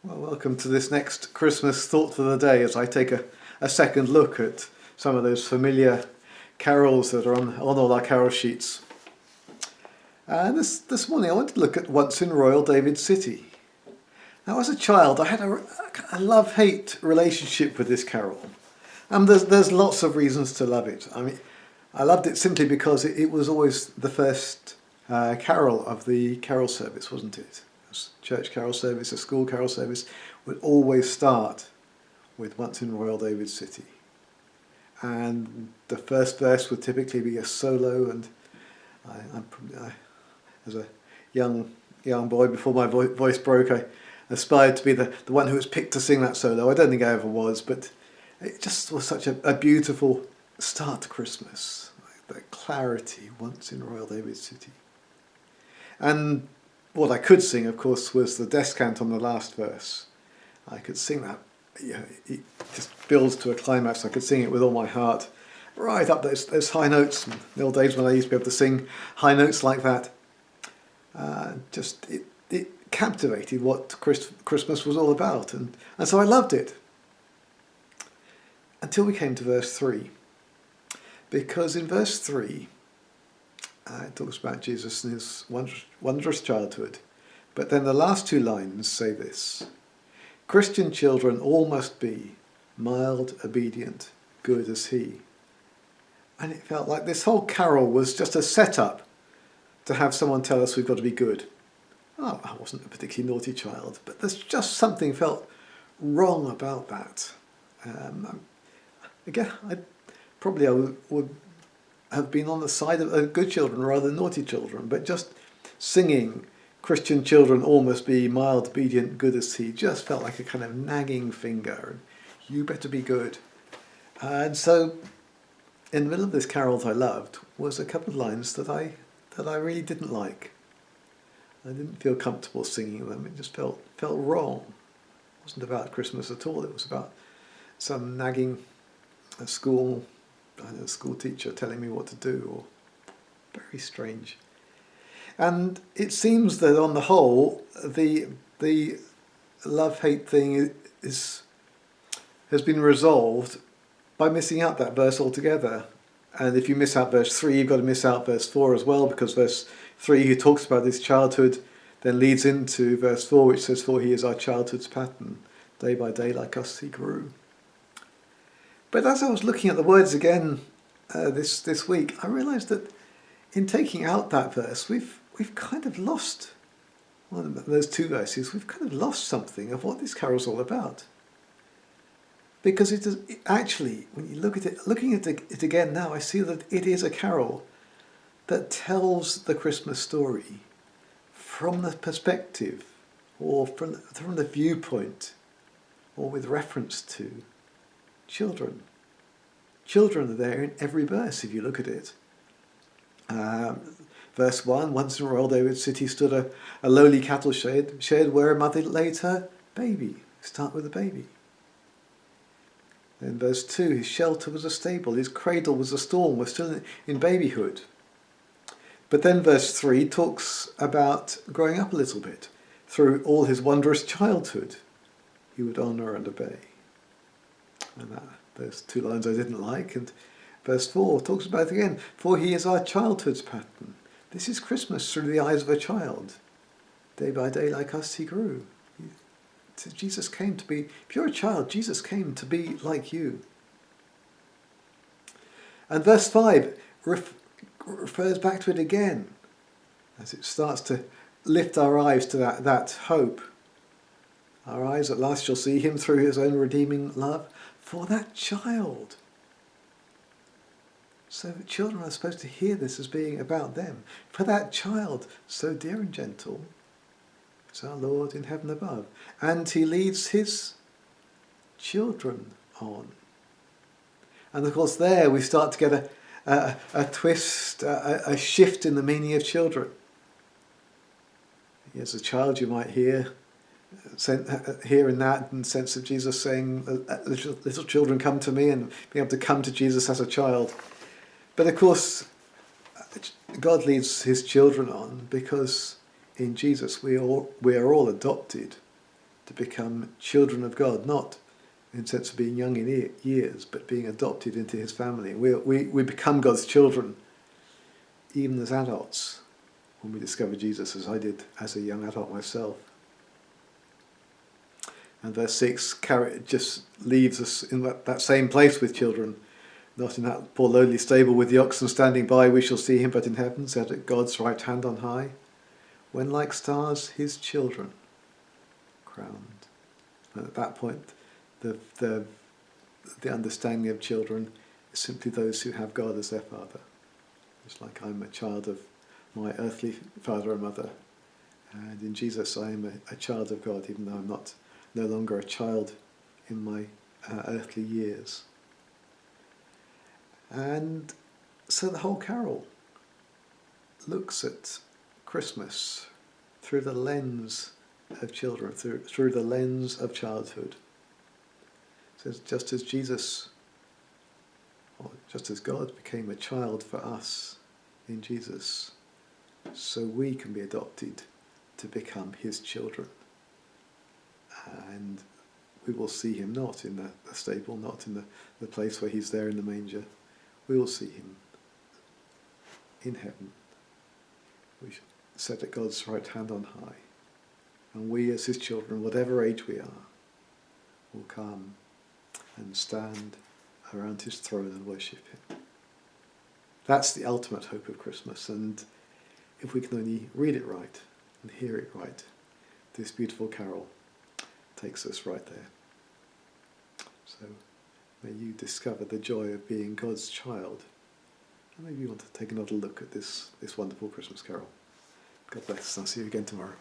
Well, welcome to this next Christmas thought for the day as I take a second look at some of those familiar carols that are on all our carol sheets. This morning I wanted to look at Once in Royal David City. Now, as a child, I had a love-hate relationship with this carol. There's lots of reasons to love it. I mean, I loved it simply because it was always the first carol of the carol service, wasn't it? Church carol service, a school carol service would always start with Once in Royal David City. And the first verse would typically be a solo, and I as a young boy, before my voice broke, I aspired to be the one who was picked to sing that solo. I don't think I ever was, but it just was such a beautiful start to Christmas. Like that clarity, Once in Royal David City. And what I could sing, of course, was the descant on the last verse. I could sing that. It just builds to a climax. I could sing it with all my heart, right up those high notes. In the old days when I used to be able to sing high notes like that. It captivated what Christmas was all about, and so I loved it. Until we came to verse 3. Because in verse 3, it talks about Jesus and his wondrous childhood. But then the last two lines say this: Christian children all must be mild, obedient, good as he. And it felt like this whole carol was just a setup to have someone tell us we've got to be good. Oh, I wasn't a particularly naughty child, but there's just something felt wrong about that. Again, I would have been on the side of good children rather than naughty children, but just singing Christian children all must be mild, obedient, good as he just felt like a kind of nagging finger. You better be good. And so in the middle of this carol that I loved was a couple of lines that I really didn't like. I didn't feel comfortable singing them. It just felt wrong. It wasn't about Christmas at all. It was about some nagging school teacher telling me what to do, or very strange. And it seems that on the whole, the love-hate thing has been resolved by missing out that verse altogether. And if you miss out verse 3, you've got to miss out verse 4 as well, because verse 3, who talks about his childhood, then leads into verse 4, which says, "For he is our childhood's pattern. Day by day like us he grew." But as I was looking at the words again this week, I realised that in taking out that verse, we've kind of lost one of those two verses. We've kind of lost something of what this carol's all about. Because it is actually, when you looking at it again now, I see that it is a carol that tells the Christmas story from the perspective, or from the viewpoint, or with reference to children. Children are there in every verse if you look at it. Verse 1, Once in Royal David City stood a lowly cattle shed where a mother laid her baby. Start with the baby. Then verse 2, his shelter was a stable, his cradle was a stall, was still in babyhood. But then verse 3 talks about growing up a little bit. Through all his wondrous childhood, he would honour and obey. And those two lines I didn't like. And verse 4 talks about it again. For he is our childhood's pattern. This is Christmas through the eyes of a child. Day by day like us he grew. Jesus came to be, if you're a child, Jesus came to be like you. And verse 5 refers back to it again as it starts to lift our eyes to that hope. Our eyes at last shall see him through his own redeeming love. For that child. So children are supposed to hear this as being about them. For that child, so dear and gentle, is our Lord in heaven above. And he leads his children on. And of course there we start to get a twist, a shift in the meaning of children. As a child you might hear in that and sense of Jesus saying, little children come to me, and being able to come to Jesus as a child. But of course, God leads his children on because in Jesus we are all adopted to become children of God, not in the sense of being young in years, but being adopted into his family. We become God's children even as adults when we discover Jesus, as I did as a young adult myself. And verse 6 just leaves us in that same place with children, not in that poor lowly stable with the oxen standing by, we shall see him, but in heaven, set at God's right hand on high, when like stars his children crowned. And at that point, the understanding of children is simply those who have God as their father. Just like I'm a child of my earthly father and mother, and in Jesus I am a child of God, even though I'm no longer a child in my earthly years. And so the whole carol looks at Christmas through the lens of children, through the lens of childhood. It says, just as God became a child for us in Jesus, so we can be adopted to become his children. And we will see him not in the stable, not in the place where he's there in the manger. We will see him in heaven. We set at God's right hand on high. And we as his children, whatever age we are, will come and stand around his throne and worship him. That's the ultimate hope of Christmas, and if we can only read it right and hear it right, this beautiful carol takes us right there. So may you discover the joy of being God's child, and maybe you want to take another look at this wonderful Christmas carol. God bless, and I'll see you again tomorrow.